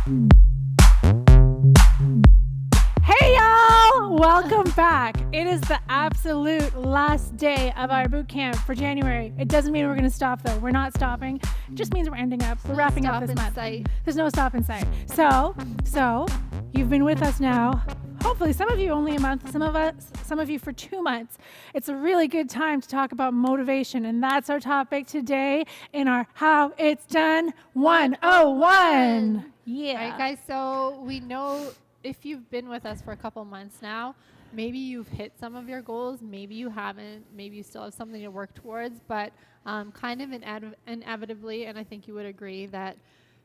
Hey y'all! Welcome back. It is the absolute last day of our boot camp for January. It doesn't mean we're going to stop though. We're not stopping. It just means we're ending up. We're wrapping up this month. There's no stop in sight. So you've been with us now. Hopefully some of you only a month, some of you for 2 months. It's a really good time to talk about motivation, and that's our topic today in our How It's Done 101. Yeah. All right, guys, so we know if you've been with us for a couple months now, maybe you've hit some of your goals, maybe you haven't, maybe you still have something to work towards, but kind of inevitably, and I think you would agree, that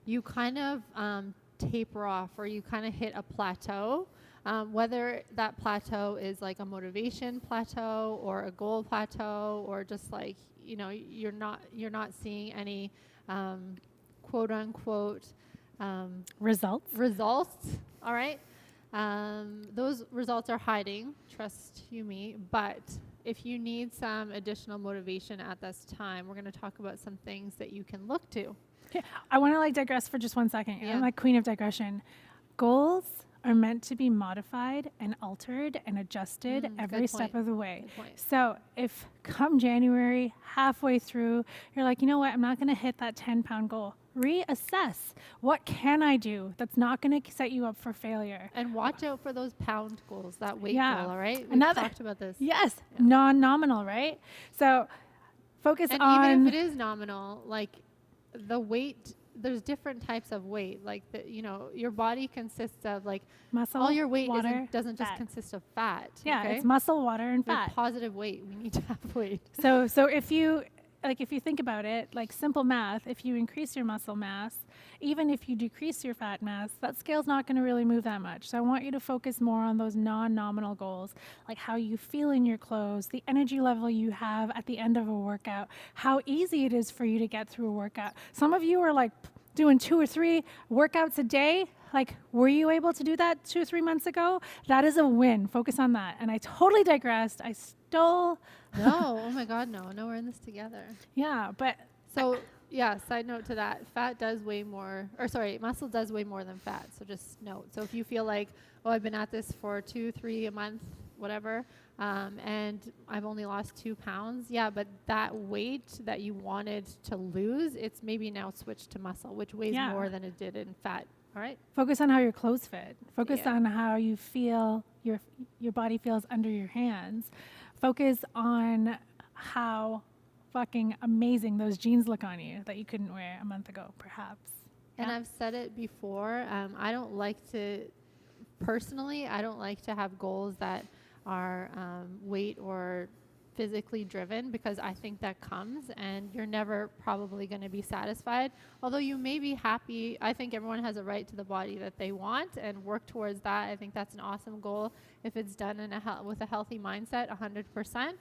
you kind of taper off, or you kind of hit a plateau. Whether that plateau is like a motivation plateau or a goal plateau, or just like, you know, you're not seeing any quote unquote results. All right. Those results are hiding, trust you me. But if you need some additional motivation at this time, we're going to talk about some things that you can look to. Yeah, I want to digress for just 1 second. Yeah. I'm like queen of digression. Goals are meant to be modified and altered and adjusted every step of the way. So if come January, halfway through, you're like, you know what, I'm not going to hit that 10-pound goal. Reassess. What can I do that's not going to set you up for failure? And watch out for those pound goals, that weight goal, all right? We've talked about this. Yes, non-nominal, right? So focus on... even if it is nominal, like the weight... There's different types of weight. Like, your body consists of like muscle, all your weight water, doesn't fat. Just consist of fat. Yeah, okay? it's muscle, water, and fat. With positive weight. We need to have weight. So if you think about it, like simple math, if you increase your muscle mass, even if you decrease your fat mass, that scale's not going to really move that much. So I want you to focus more on those non-nominal goals, like how you feel in your clothes, the energy level you have at the end of a workout, how easy it is for you to get through a workout. Some of you are like doing 2 or 3 workouts a day. Like, were you able to do that 2 or 3 months ago? That is a win. Focus on that. And I totally digressed. I stole... No, oh my God, no, we're in this together. Yeah, but... So, yeah, side note to that, muscle does weigh more than fat, so just note. So if you feel like, oh, I've been at this for 2-3 a month, whatever, and I've only lost 2 pounds, yeah, but that weight that you wanted to lose, it's maybe now switched to muscle, which weighs more than it did in fat. All right. Focus on how your clothes fit. Focus on how you feel, your body feels under your hands. Focus on how fucking amazing those jeans look on you that you couldn't wear a month ago, perhaps. And I've said it before, I don't like to have goals that are weight or physically driven, because I think that comes and you're never probably going to be satisfied. Although you may be happy, I think everyone has a right to the body that they want, and work towards that. I think that's an awesome goal if it's done with a healthy mindset, 100%.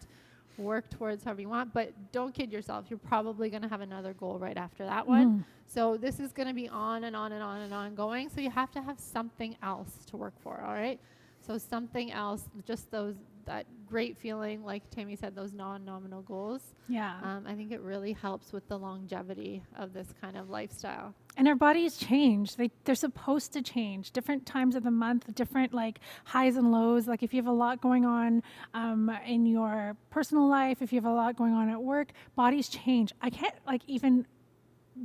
Work towards however you want, but don't kid yourself. You're probably going to have another goal right after that one. So this is going to be on and on and on and on going. So you have to have something else to work for, all right? So something else, just that great feeling, like Tammy said, those non-nominal goals. Yeah. I think it really helps with the longevity of this kind of lifestyle. And our bodies change. They're supposed to change. Different times of the month, different like highs and lows. Like if you have a lot going on in your personal life, if you have a lot going on at work, bodies change. I can't even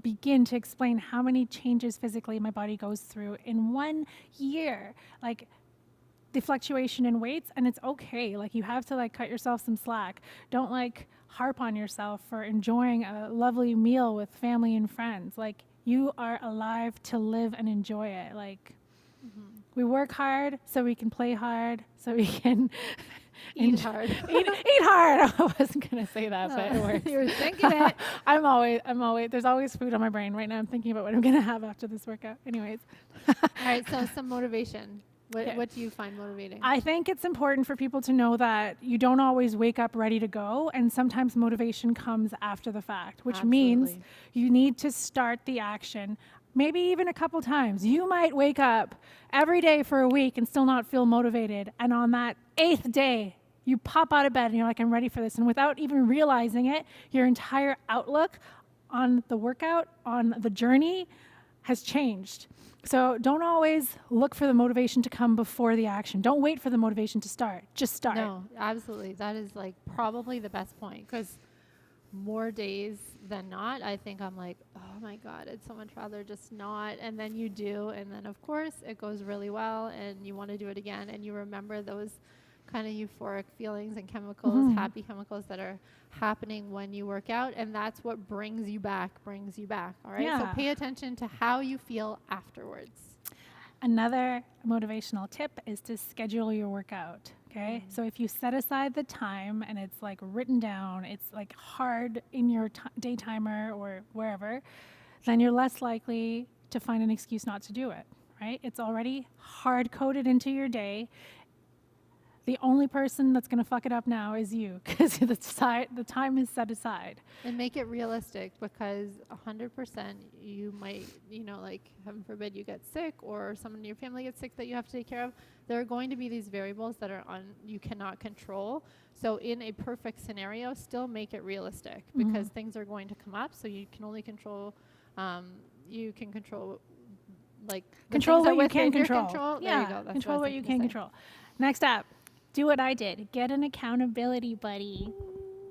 begin to explain how many changes physically my body goes through in 1 year. Like the fluctuation in weights, and it's okay. Like you have to cut yourself some slack. Don't harp on yourself for enjoying a lovely meal with family and friends. Like you are alive to live and enjoy it. We work hard so we can play hard, so we can eat hard. Eat hard. I wasn't gonna say that, but it works. You were thinking it. I'm always. There's always food on my brain right now. I'm thinking about what I'm gonna have after this workout. Anyways. All right. So some motivation. What do you find motivating? I think it's important for people to know that you don't always wake up ready to go, and sometimes motivation comes after the fact, which means you need to start the action maybe even a couple times. You might wake up every day for a week and still not feel motivated, and on that 8th day, you pop out of bed and you're like, I'm ready for this, and without even realizing it, your entire outlook on the workout, on the journey, has changed. So don't always look for the motivation to come before the action. Don't wait for the motivation to start. Just start. No, absolutely. That is like probably the best point, because more days than not, I think I'm like, oh my God, I'd so much rather just not. And then you do. And then, of course, it goes really well and you want to do it again. And you remember those kind of euphoric feelings and chemicals, happy chemicals that are happening when you work out. And that's what brings you back. All right. Yeah. So pay attention to how you feel afterwards. Another motivational tip is to schedule your workout. Okay. So if you set aside the time and it's like written down, it's like hard in your day timer or wherever, then you're less likely to find an excuse not to do it. Right. It's already hard coded into your day. The only person that's going to fuck it up now is you, because the time is set aside. And make it realistic, because 100% you might, like, heaven forbid you get sick or someone in your family gets sick that you have to take care of. There are going to be these variables that you cannot control. So in a perfect scenario, still make it realistic, because things are going to come up. So you can only control, like, control what you can control. There Yeah, you go. That's control what you can say. control. Next up, do what I did. Get an accountability buddy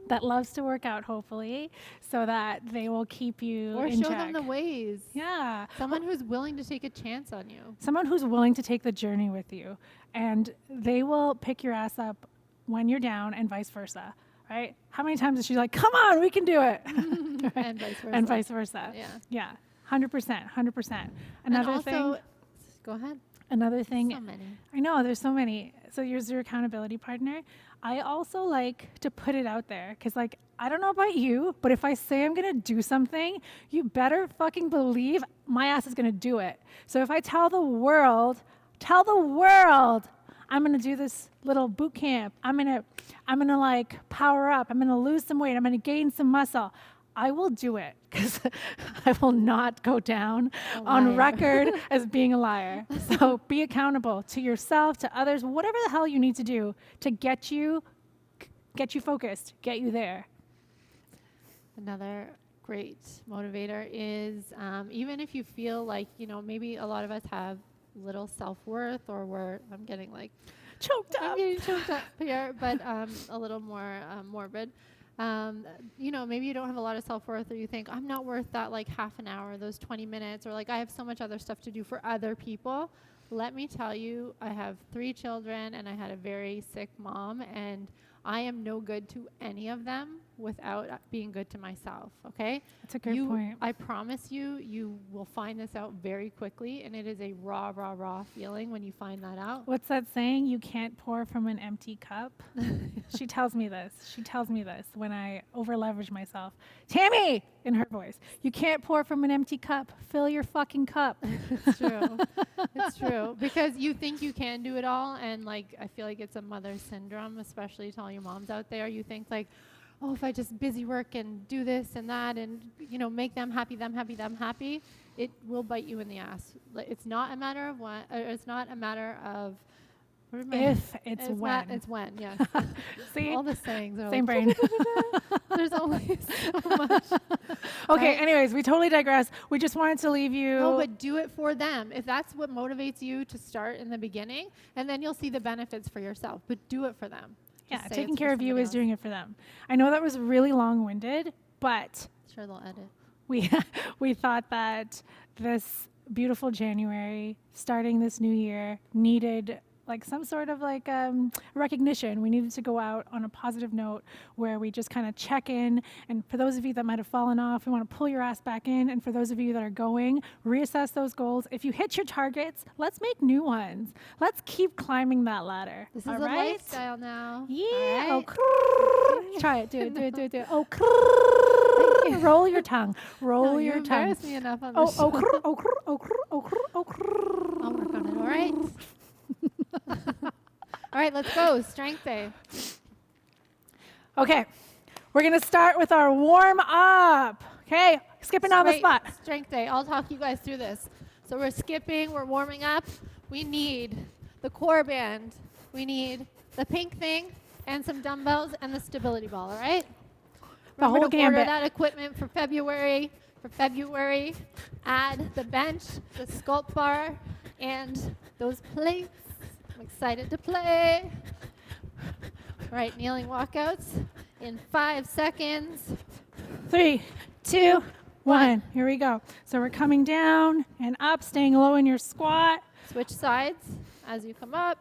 that loves to work out, hopefully, so that they will keep you or in show check. them the ways. Yeah. Someone who's willing to take a chance on you. Someone who's willing to take the journey with you, and they will pick your ass up when you're down, and vice versa. Right? How many times is she like, "Come on, we can do it," And vice versa. and vice versa. Yeah. Yeah. 100%. Another thing. Go ahead. Another thing. So many. I know, there's so many. So here's your accountability partner. I also like to put it out there, because, like, I don't know about you, but if I say I'm going to do something, you better fucking believe my ass is going to do it. So if I tell the world, I'm going to do this little boot camp. I'm going to like power up. I'm going to lose some weight. I'm going to gain some muscle. I will do it, because I will not go down on record as being a liar. So be accountable to yourself, to others, whatever the hell you need to do to get you focused, get you there. Another great motivator is, even if you feel like, maybe a lot of us have little self-worth, or I'm getting choked up here, but a little more morbid. Maybe you don't have a lot of self-worth, or you think, I'm not worth that half an hour, those 20 minutes, or I have so much other stuff to do for other people. Let me tell you, I have 3 children and I had a very sick mom, and I am no good to any of them without being good to myself, okay? That's a great point. I promise you will find this out very quickly, and it is a raw feeling when you find that out. What's that saying? You can't pour from an empty cup. She tells me this when I over-leverage myself. Tammy, in her voice, you can't pour from an empty cup. Fill your fucking cup. It's true. It's true. Because you think you can do it all, and I feel like it's a mother syndrome, especially to all your moms out there. You think oh, if I just busy work and do this and that and, make them happy, it will bite you in the ass. It's not a matter of when, it's not a matter of if, it's when. It's when, yes. See? All the sayings are same brain. There's only so much. Okay, right? Anyways, we totally digress. We just wanted to leave you. No, but do it for them. If that's what motivates you to start in the beginning, and then you'll see the benefits for yourself, but do it for them. Yeah, taking care of you is doing it for them. I know that was really long-winded, but sure they'll edit. We thought that this beautiful January, starting this new year, needed some sort of recognition. We needed to go out on a positive note where we just kind of check in. And for those of you that might have fallen off, we want to pull your ass back in. And for those of you that are going, reassess those goals. If you hit your targets, let's make new ones. Let's keep climbing that ladder. This is a lifestyle now. Yeah. Right. Oh, try it. Do it. Oh, roll your tongue. Roll your tongue. You embarrassed me enough on this show. I'll work on it. All right. All right, let's go. Strength day. Okay, we're going to start with our warm up. Okay, skipping on the spot. Strength day. I'll talk you guys through this. So we're skipping, we're warming up. We need the core band. We need the pink thing and some dumbbells and the stability ball, all right? The whole Remember to order gambit. that equipment for February. for February. Add the bench, the sculpt bar, and those plates. I'm excited to play. All right, kneeling walkouts in 5 seconds. 3, 2, 1. Here we go. So we're coming down and up, staying low in your squat. Switch sides as you come up.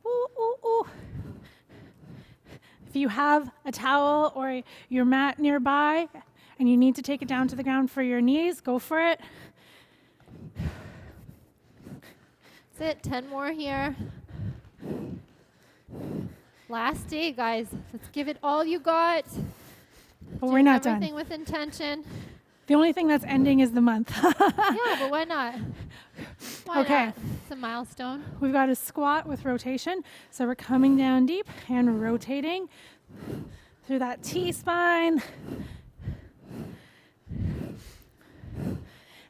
Ooh, ooh, ooh. If you have a towel or your mat nearby and you need to take it down to the ground for your knees, go for it. That's it. 10 more here. Last day, guys. Let's give it all you got. But we're not done. Everything with intention. The only thing that's ending is the month. Yeah, but why not? Why Okay. not? It's a milestone. We've got a squat with rotation. So we're coming down deep and rotating through that T-spine.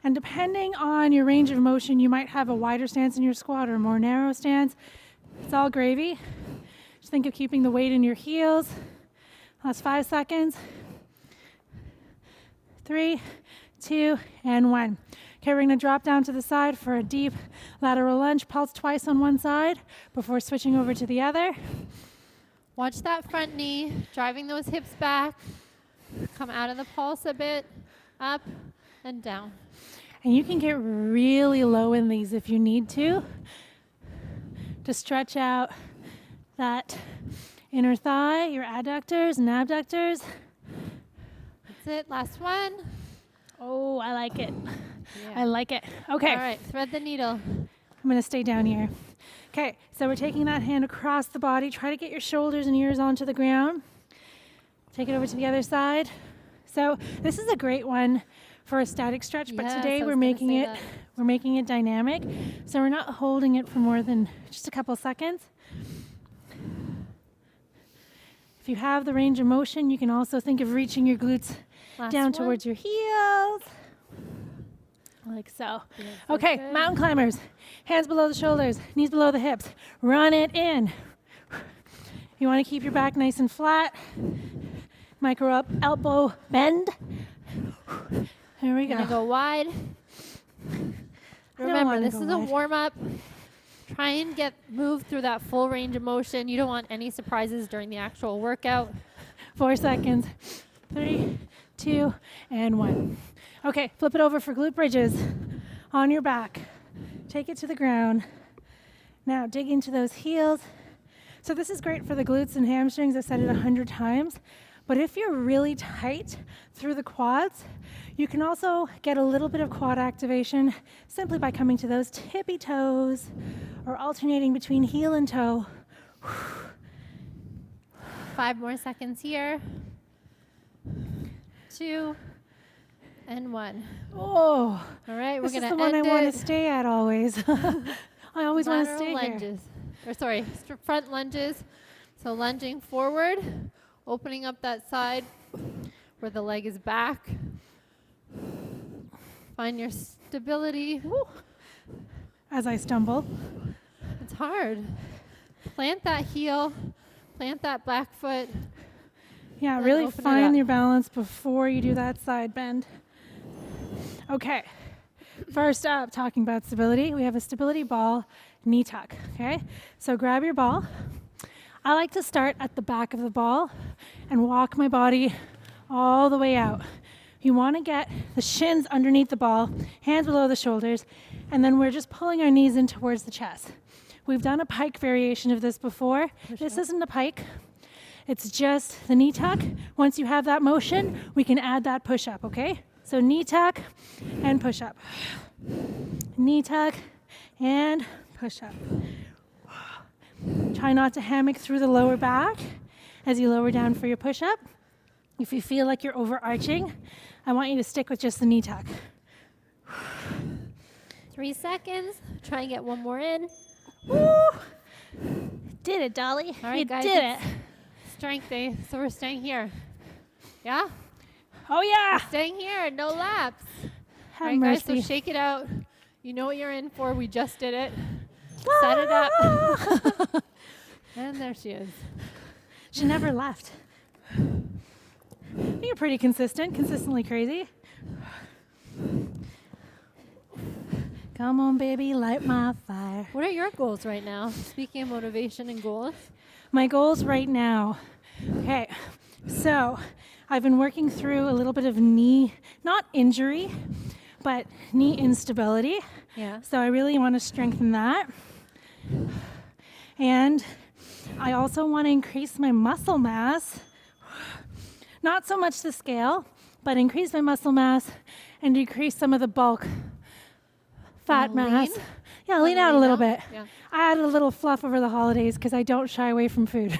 And depending on your range of motion, you might have a wider stance in your squat or a more narrow stance. It's all gravy. Just think of keeping the weight in your heels. Last 5 seconds. 3, 2, and 1. Okay, we're going to drop down to the side for a deep lateral lunge. Pulse twice on one side before switching over to the other. Watch that front knee, driving those hips back. Come out of the pulse a bit, up and down. And you can get really low in these if you need to stretch out that inner thigh, your adductors and abductors. That's it. Last one. Oh, I like it. Yeah. I like it. Okay. All right, thread the needle. I'm going to stay down here. Okay, so we're taking that hand across the body. Try to get your shoulders and ears onto the ground. Take it over to the other side. So this is a great one for a static stretch, but Yes, today I was we're gonna making say it that. we're making it dynamic. So we're not holding it for more than just a couple seconds. If you have the range of motion, you can also think of reaching your glutes Last down one. towards your heels. Like so. Yeah, so Okay, good. mountain climbers. Hands below the shoulders, knees below the hips. Run it in. You want to keep your back nice and flat. Micro up, elbow bend. There we Gonna go. go wide. don't Remember, wanna this go is a wide. warm-up. Try and move through that full range of motion. You don't want any surprises during the actual workout. 4 seconds. 3, 2, and 1. Okay, flip it over for glute bridges. On your back. Take it to the ground. Now dig into those heels. So this is great for the glutes and hamstrings. I've said it 100 times. But if you're really tight through the quads, you can also get a little bit of quad activation simply by coming to those tippy toes or alternating between heel and toe. 5 more seconds here. 2 and 1. Oh, All right, we're this is gonna the one I end want it. to stay at always. I always want to Lateral stay here. lunges. Or sorry, front lunges. So lunging forward, opening up that side where the leg is back. Find your stability. Woo. As I stumble. It's hard. Plant that heel, plant that back foot. Yeah, Then really open it find up. your balance before you do that side bend. Okay. First up, talking about stability, we have a stability ball knee tuck. Okay? So grab your ball. I like to start at the back of the ball and walk my body all the way out. You want to get the shins underneath the ball, hands below the shoulders, and then we're just pulling our knees in towards the chest. We've done a pike variation of this before. This isn't a pike. It's just the knee tuck. Once you have that motion, we can add that push up, okay? So knee tuck and push up. Knee tuck and push up. Try not to hammock through the lower back as you lower down for your push up. If you feel like you're overarching, I want you to stick with just the knee tuck. 3 seconds. Try and get one more in. Woo! Did it, Dolly. All right, you guys, did it. it's Strength day, so we're staying here. Yeah? Oh, yeah. Staying here, no laps. Have All right, guys, mercy. so shake it out. You know what you're in for. We just did it. Set it up. And there she is. She never left. You're pretty consistently crazy. Come on, baby, light my fire. What are your goals right now? Speaking of motivation and goals. My goals right now. Okay, so I've been working through a little bit of knee, not injury, but knee instability. Yeah. So I really want to strengthen that. And I also want to increase my muscle mass. Not so much the scale, but increase my muscle mass and decrease some of the bulk fat mass. Lean? Yeah, lean out a little out? bit. Yeah. I added a little fluff over the holidays because I don't shy away from food.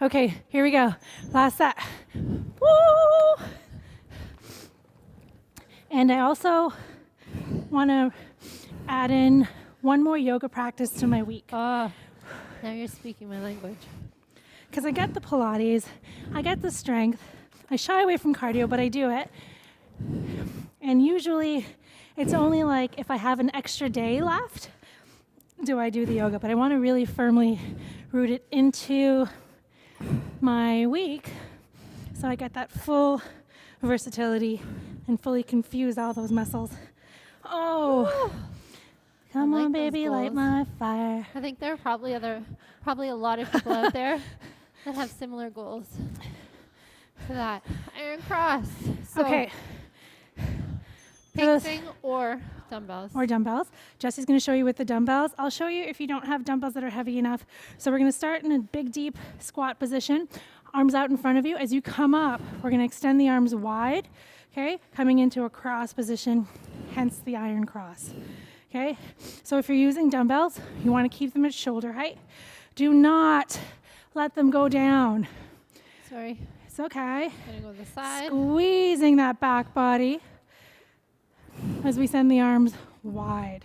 Okay, here we go. Last set. Woo! And I also want to add in one more yoga practice to my week. Now you're speaking my language. Because I get the Pilates, I get the strength. I shy away from cardio, but I do it. And usually it's only like if I have an extra day left, do I do the yoga. But I want to really firmly root it into my week so I get that full versatility and fully confuse all those muscles. Oh, come like on, those baby, light goals. my fire. I think there are probably a lot of people out there that have similar goals to that. Iron cross. So Okay. pacing or dumbbells. Or dumbbells. Jesse's going to show you with the dumbbells. I'll show you if you don't have dumbbells that are heavy enough. So we're going to start in a big, deep squat position. Arms out in front of you. As you come up, we're going to extend the arms wide, okay? Coming into a cross position, hence the iron cross, okay? So if you're using dumbbells, you want to keep them at shoulder height. Do not let them go down. Sorry. It's okay. Gonna go to the side. Squeezing that back body as we send the arms wide.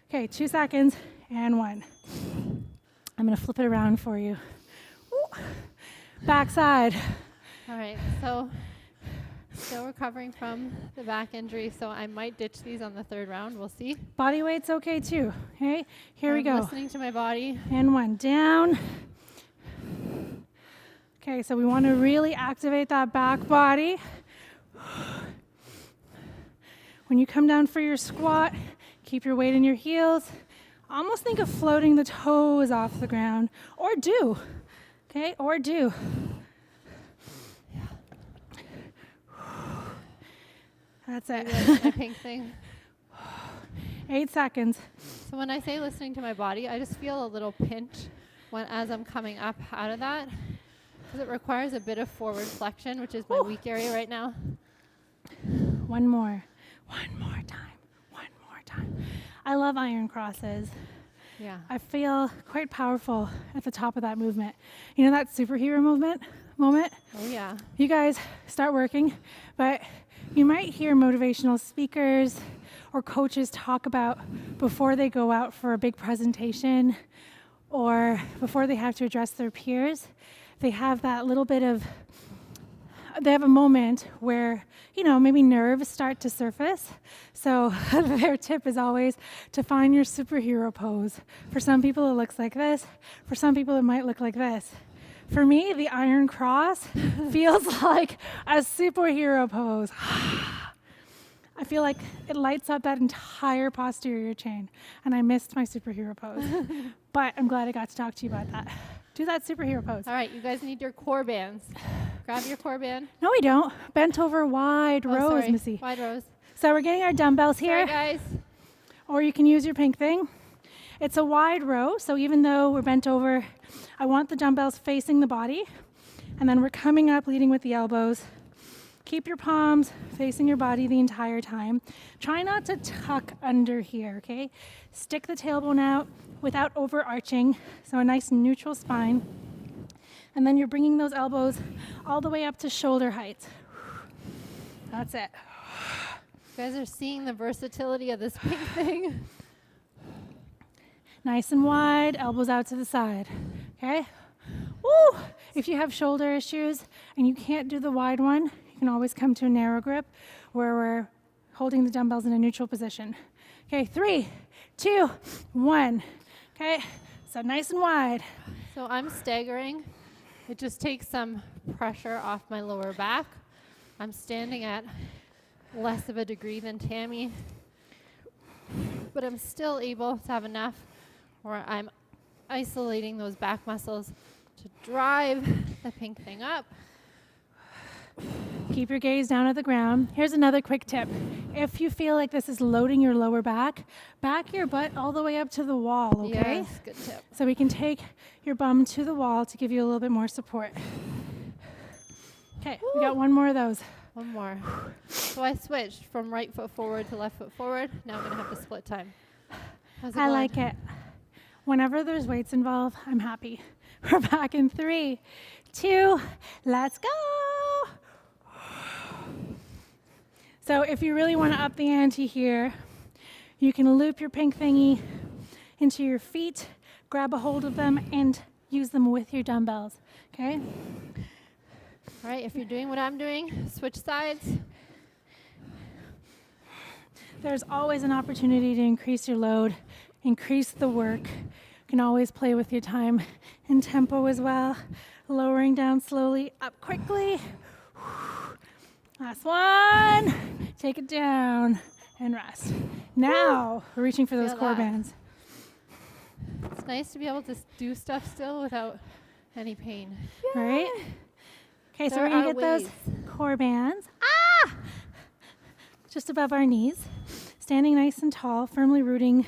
Okay, 2 seconds and 1. I'm going to flip it around for you. Ooh. Back side. All right. So still recovering from the back injury, so I might ditch these on the third round. We'll see. Body weight's okay too. Okay, here we go. Listening to my body. And 1 down. Okay, so we want to really activate that back body. When you come down for your squat, keep your weight in your heels. Almost think of floating the toes off the ground. Or do. Okay, or do. That's it. That's my pink thing. 8 seconds. So when I say listening to my body, I just feel a little pinch as I'm coming up out of that, because it requires a bit of forward flexion, which is my weak area right now. 1 more. 1 more time. 1 more time. I love iron crosses. Yeah. I feel quite powerful at the top of that movement. You know that superhero moment? Oh yeah. You guys start working, but you might hear motivational speakers or coaches talk about before they go out for a big presentation or before they have to address their peers, they have that little bit of, they have a moment where, you know, maybe nerves start to surface. So their tip is always to find your superhero pose. For some people, it looks like this. For some people, it might look like this. For me, the iron cross feels like a superhero pose. I feel like it lights up that entire posterior chain, and I missed my superhero pose. But I'm glad I got to talk to you about that. Do that superhero pose. All right, you guys need your core bands. Grab your core band. No, we don't. Bent over wide rows, sorry. Missy. Wide rows. So we're getting our dumbbells here, Sorry, guys. or you can use your pink thing. It's a wide row, so even though we're bent over, I want the dumbbells facing the body, and then we're coming up, leading with the elbows. Keep your palms facing your body the entire time. Try not to tuck under here, okay? Stick the tailbone out without overarching, so a nice neutral spine. And then you're bringing those elbows all the way up to shoulder height. That's it. You guys are seeing the versatility of this pink thing. Nice and wide, elbows out to the side, okay? Woo! If you have shoulder issues and you can't do the wide one, you can always come to a narrow grip where we're holding the dumbbells in a neutral position. Okay, 3, 2, 1. Okay, so nice and wide. So I'm staggering. It just takes some pressure off my lower back. I'm standing at less of a degree than Tammy, but I'm still able to have enough where I'm isolating those back muscles to drive the pink thing up. Keep your gaze down at the ground. Here's another quick tip. If you feel like this is loading your lower back, back your butt all the way up to the wall, okay? Yes, good tip. So we can take your bum to the wall to give you a little bit more support. Okay, we got one more of those. One more. So I switched from right foot forward to left foot forward. Now I'm going to have to split time. How's it I going? like it. Whenever there's weights involved, I'm happy. We're back in 3, 2, let's go. So if you really want to up the ante here, you can loop your pink thingy into your feet, grab a hold of them, and use them with your dumbbells, okay? All right, if you're doing what I'm doing, switch sides. There's always an opportunity to increase your load, increase the work. You can always play with your time and tempo as well. Lowering down slowly, up quickly. Last one. Take it down and rest. Now, we're reaching for those Feel core that. bands. It's nice to be able to do stuff still without any pain. Right? Okay, so There we're going to are get those ways. core bands. Just above our knees. Standing nice and tall, firmly rooting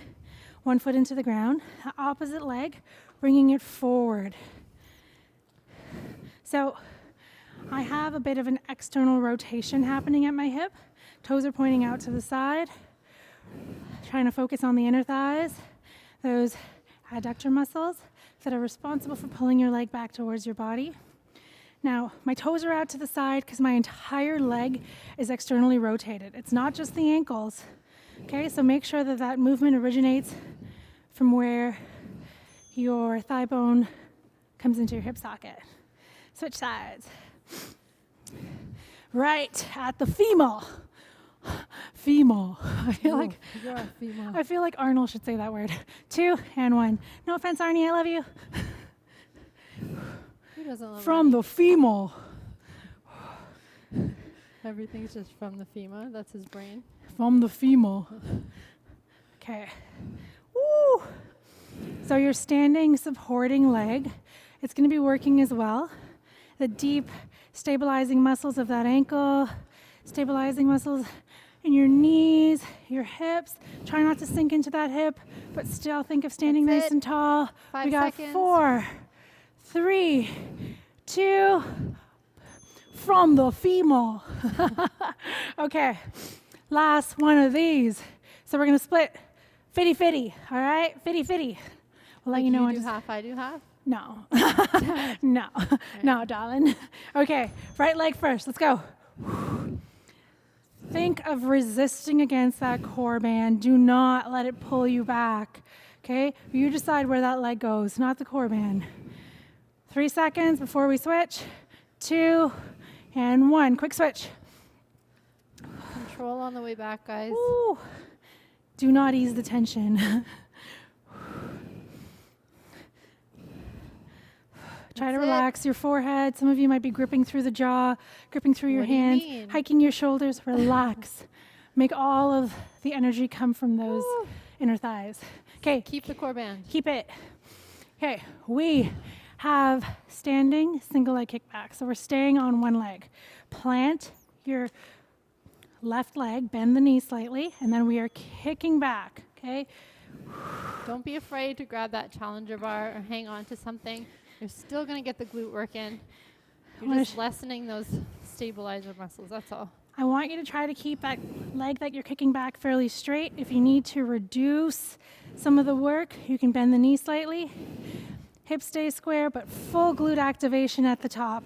one foot into the ground. The opposite leg, bringing it forward. So I have a bit of an external rotation happening at my hip. Toes are pointing out to the side. Trying to focus on the inner thighs, those adductor muscles that are responsible for pulling your leg back towards your body. Now, my toes are out to the side because my entire leg is externally rotated. It's not just the ankles. Okay, so make sure that that movement originates from where your thigh bone comes into your hip socket. Switch sides. Right at the femur. Femur. I feel like Arnold should say that word. 2 and 1. No offense, Arnie, I love you. Who doesn't love From the femur. Everything's just from the femur. That's his brain. From the femur. Okay. Woo. So your standing supporting leg, it's going to be working as well. The deep stabilizing muscles of that ankle, stabilizing muscles in your knees, your hips. Try not to sink into that hip, but still think of standing That's nice it. and tall. 5 We got seconds. 4, 3, 2, from the femur. Okay, last one of these. So we're gonna split 50-50, all right? 50-50. We'll let you know when do to half, I do half. No. No, darling. Okay, right leg first. Let's go. Think of resisting against that core band. Do not let it pull you back. Okay? You decide where that leg goes, not the core band. 3 seconds before we switch. 2 and 1. Quick switch. Control on the way back, guys. Woo. Do not ease the tension. Try to That's it. relax your forehead. Some of you might be gripping through the jaw, gripping through your What do you hands, mean? hiking your shoulders. Relax. Make all of the energy come from those Woo. inner thighs. Okay, Keep the core band. keep it. Okay, we have standing single leg kickback. So we're staying on one leg. Plant your left leg, bend the knee slightly, and then we are kicking back. Okay, Don't be afraid to grab that challenger bar or hang on to something. You're still going to get the glute work in. You're wanna just lessening those stabilizer muscles, that's all. I want you to try to keep that leg that you're kicking back fairly straight. If you need to reduce some of the work, you can bend the knee slightly. Hips stay square, but full glute activation at the top.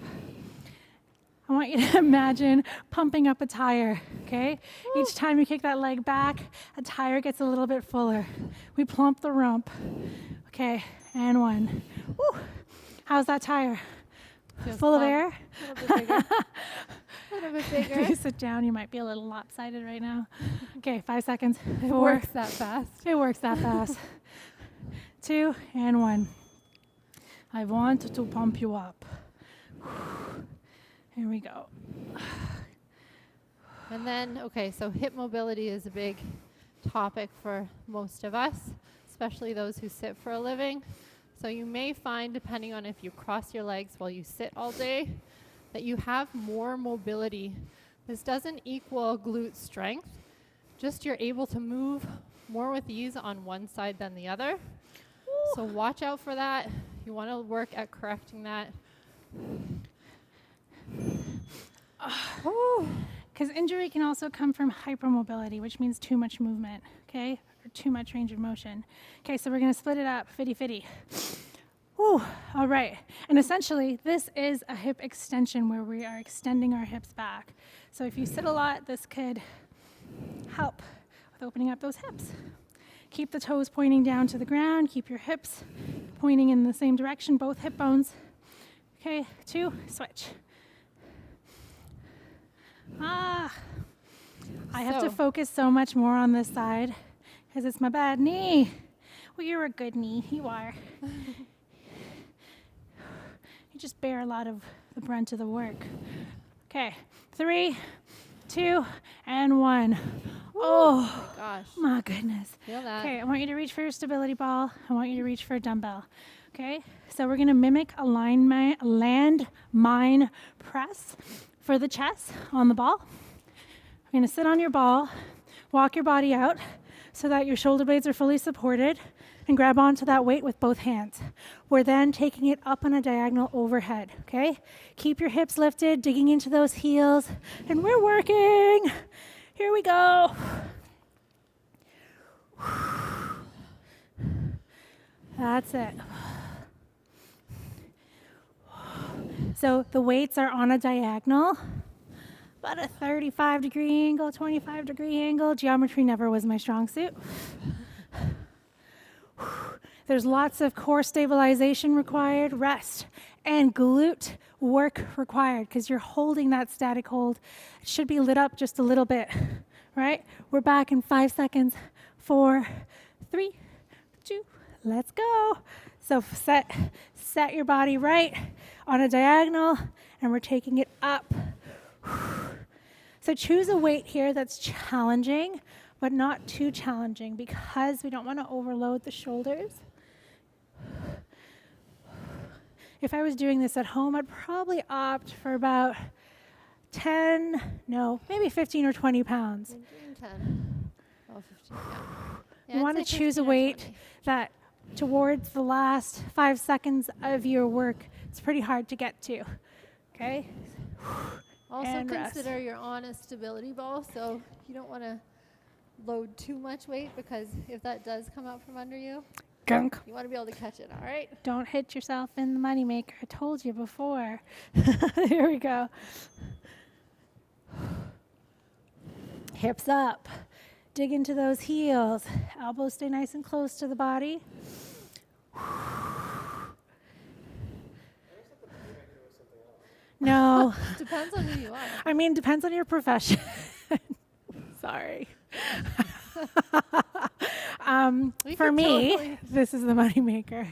I want you to imagine pumping up a tire, okay? Each time you kick that leg back, a tire gets a little bit fuller. We plump the rump. Okay, and 1. Woo. How's that tire? Feels Full of fun. air? A little bit bigger. A little bit If you bigger. sit down, you might be a little lopsided right now. Okay, 5 seconds. It 4. works that fast. It works that fast. 2 and 1. I want to pump you up. Here we go. And then, okay, so hip mobility is a big topic for most of us, especially those who sit for a living. So you may find, depending on if you cross your legs while you sit all day, that you have more mobility. This doesn't equal glute strength, just you're able to move more with ease on one side than the other. So watch out for that. You want to work at correcting that. Because injury can also come from hypermobility, which means too much movement, okay? Or too much range of motion. Okay, so we're going to split it up, fitty. Whew, all right. And essentially, this is a hip extension where we are extending our hips back. So if you sit a lot, this could help with opening up those hips. Keep the toes pointing down to the ground. Keep your hips pointing in the same direction, both hip bones. Okay, 2, switch. I have to focus so much more on this side because it's my bad knee. Well, you're a good knee. You are. You just bear a lot of the brunt of the work. Okay, 3, 2, and 1. Oh, Gosh. my goodness. Feel that. Okay, I want you to reach for your stability ball. I want you to reach for a dumbbell. Okay, so we're going to mimic a landmine press for the chest on the ball. You're going to sit on your ball, walk your body out so that your shoulder blades are fully supported, and grab onto that weight with both hands. We're then taking it up on a diagonal overhead, okay? Keep your hips lifted, digging into those heels, and we're working. Here we go. That's it. So the weights are on a diagonal, about a 35-degree angle, 25-degree angle. Geometry never was my strong suit. There's lots of core stabilization required, rest, and glute work required because you're holding that static hold. It should be lit up just a little bit, right? We're back in 5 seconds. 4, 3, 2, let's go. So set your body right on a diagonal, and we're taking it up. So choose a weight here that's challenging, but not too challenging because we don't want to overload the shoulders. If I was doing this at home, I'd probably opt for about maybe 15 or 20 pounds. 10. Oh, 15, yeah. You want to choose a weight that towards the last 5 seconds of your work, it's pretty hard to get to, okay? Also And consider rest. you're on a stability ball, so you don't want to load too much weight because if that does come out from under you, Gunk. you want to be able to catch it, all right? Don't hit yourself in the moneymaker. I told you before. Here we go. Hips up. Dig into those heels. Elbows stay nice and close to the body. No. Depends on who you are. I mean, depends on your profession. Sorry. We For could me, totally- this is the moneymaker.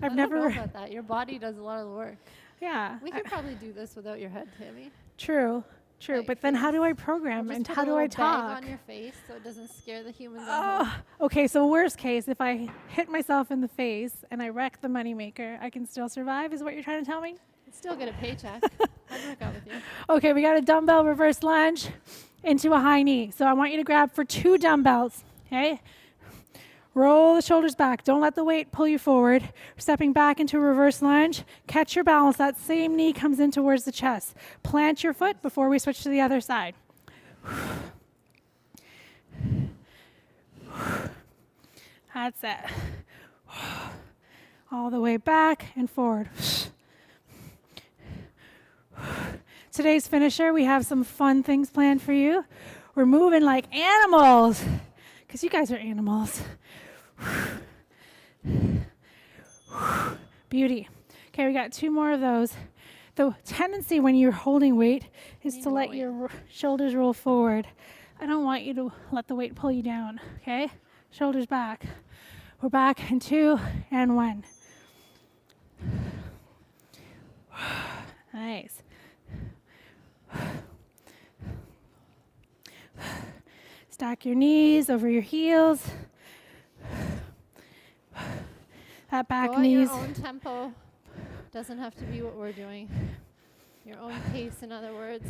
I don't know about that. Your body does a lot of the work. Yeah. We could probably do this without your head, Tammy. True. Like But then how do I We'll program just and put how a do I little bag talk? on your face so it doesn't scare the humans at home. Okay, so worst case, if I hit myself in the face and I wreck the moneymaker, I can still survive, is what you're trying to tell me? You'd still get a paycheck. I'd work out with you. Okay, we got a dumbbell reverse lunge into a high knee. So I want you to grab for 2 dumbbells, okay? Roll the shoulders back. Don't let the weight pull you forward. Stepping back into a reverse lunge. Catch your balance. That same knee comes in towards the chest. Plant your foot before we switch to the other side. That's it. All the way back and forward. Today's finisher, we have some fun things planned for you. We're moving like animals, because you guys are animals. Beauty. Okay, we got 2 more of those. The tendency when you're holding weight is to let your shoulders roll forward. I don't want you to let the weight pull you down, okay? Shoulders back. We're back in 2 and 1. Nice. Stack your knees over your heels. That back Go at knees. your own tempo. Doesn't have to be what we're doing. Your own pace, in other words.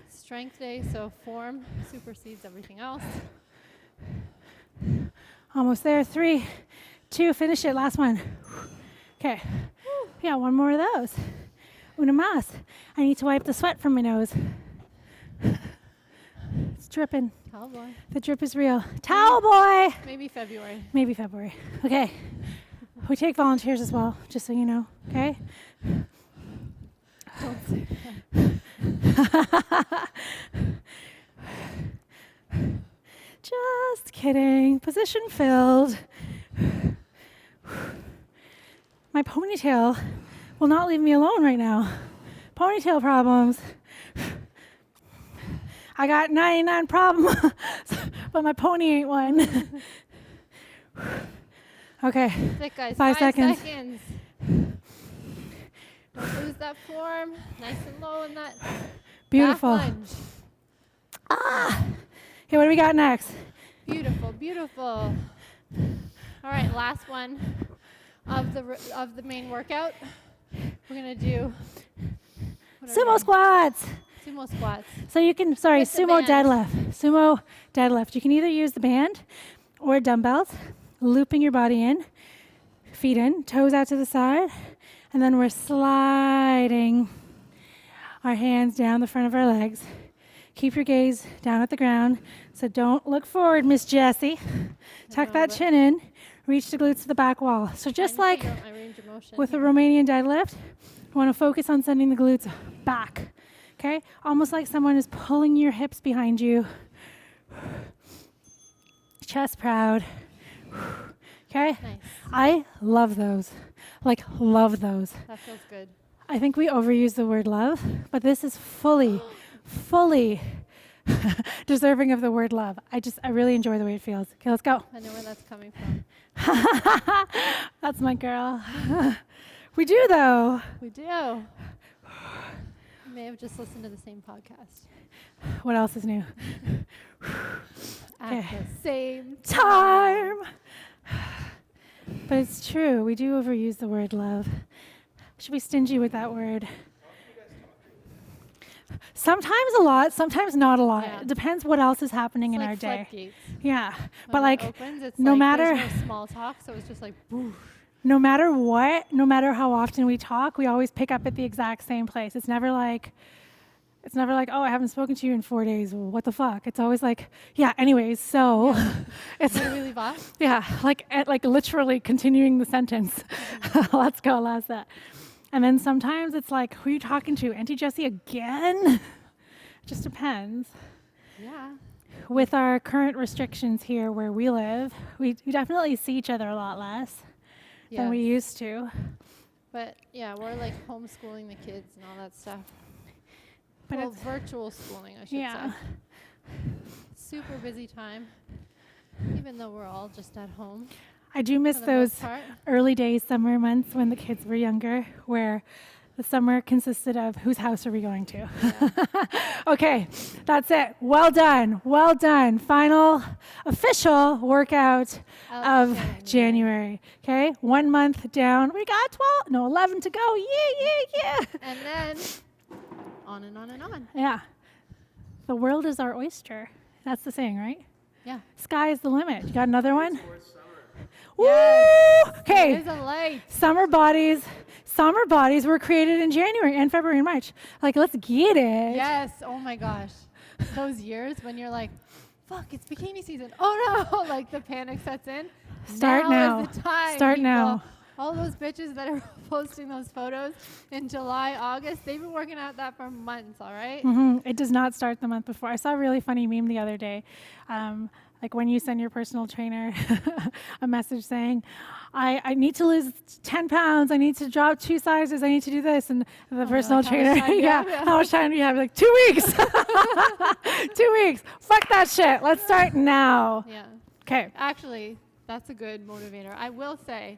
Strength day, so form supersedes everything else. Almost there. 3, 2, finish it. Last one. Okay. Yeah, one more of those. Una más. I need to wipe the sweat from my nose. It's dripping. Towel boy. The drip is real. Towel boy! Maybe February. Maybe February. Okay. We take volunteers as well, just so you know. Okay? Don't say that. Just kidding. Position filled. My ponytail will not leave me alone right now. Ponytail problems. I got 99 problems, but my pony ain't one. Okay. Thick guys. 5 seconds. Don't lose that form. Nice and low in that Beautiful. back lunge. Okay, what do we got next? Beautiful, beautiful. All right, last one of the main workout. We're gonna do Sumo squats. sumo squats. So you can, sorry, With the sumo band. deadlift. Sumo deadlift. You can either use the band or dumbbells, looping your body in, feet in, toes out to the side, and then we're sliding our hands down the front of our legs. Keep your gaze down at the ground. So don't look forward, Miss Jessie. Tuck that chin in. Reach the glutes to the back wall. So just like my range of motion with the here. Romanian deadlift, you want to focus on sending the glutes back. Okay? Almost like someone is pulling your hips behind you. Chest proud. Okay? Nice. I love those. Like, love those. That feels good. I think we overuse the word love, but this is fully deserving of the word love. I really enjoy the way it feels. Okay, let's go. I know where that's coming from. That's my girl. We do, though. We do. You may have just listened to the same podcast. What else is new? At Okay. the same Time. But it's true. We do overuse the word love. Should be stingy with that word. Sometimes a lot, sometimes not a lot. Yeah. It depends what else is happening It's in like our day. floodgates. Yeah. When But it like, opens, it's no like matter- there's no small talk, so it's just like boof. no matter what, no matter how often we talk, we always pick up at the exact same place. It's never like, oh, I haven't spoken to you in 4 days. Well, what the fuck? It's always like, yeah, anyways, so it's, Did it really off? yeah, like literally continuing the sentence. Let's go, last that. And then sometimes it's like, who are you talking to? Auntie Jessie again? It just depends. Yeah. With our current restrictions here where we live, we definitely see each other a lot less than we used to. But yeah, we're like homeschooling the kids and all that stuff. But Well, it's, virtual schooling, I should yeah. say. Super busy time, even though we're all just at home. I do miss for the most those part. early days, summer months when the kids were younger, where the summer consisted of whose house are we going to? Yeah. Okay, that's it. Well done. Well done. Final official workout of January. Okay, 1 month down. We got 11 to go. Yeah. And then on and on and on. Yeah. The world is our oyster. That's the saying, right? Yeah. Sky is the limit. You got another one? Woo! Yes. Okay. There's a light. Summer bodies were created in January and February and March. Like, let's get it. Yes. Oh my gosh. Those years when you're like, fuck, it's bikini season. Oh no. Like the panic sets in. Start now. Is the time, Start people. now. All those bitches that are posting those photos in July, August, they've been working at that for months, all right? It does not start the month before. I saw a really funny meme the other day. Like when you send your personal trainer a message saying, I need to lose 10 pounds. I need to drop 2 sizes. I need to do this. And the personal like, how much trainer, time do you have? how much time do you have? Like 2 weeks. 2 weeks. Fuck that shit. Let's start now. Yeah. Okay. Actually, that's a good motivator. I will say,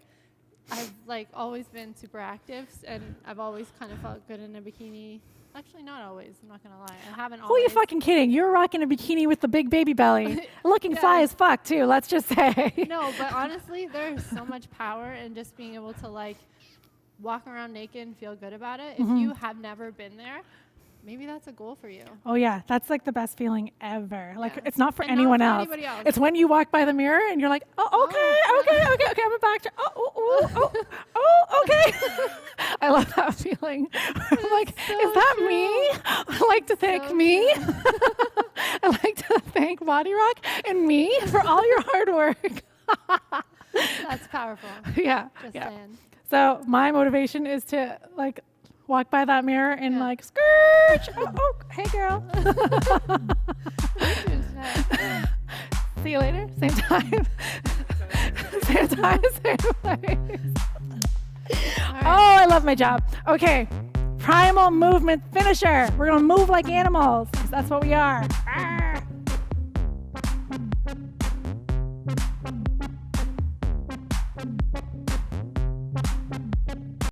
I've like always been super active, and I've always kind of felt good in a bikini. Actually, not always. I'm not gonna lie. I haven't Who are you always. fucking kidding? You're rocking a bikini with the big baby belly. Looking fly Yeah. as fuck, too, let's just say. No, but honestly, there's so much power in just being able to like walk around naked and feel good about it. If you have never been there, maybe that's a goal for you. Oh, yeah. That's like the best feeling ever. Like, Yeah. it's not for And not anyone for else. anybody else. It's when you walk by the mirror and you're like, oh, okay, I'm a back. Oh, okay. I love that feeling. I'm like, so is that true. me? I like to thank So me. I like to thank BodyRock and me for all your hard work. That's powerful. Yeah. Just Yeah. saying. So my motivation is to like walk by that mirror and Yeah. like skirt. Oh, hey girl. See you later. Same time. Same time, same place. Oh, I love my job. Okay. Primal movement finisher. We're going to move like animals 'cause that's what we are. Arr.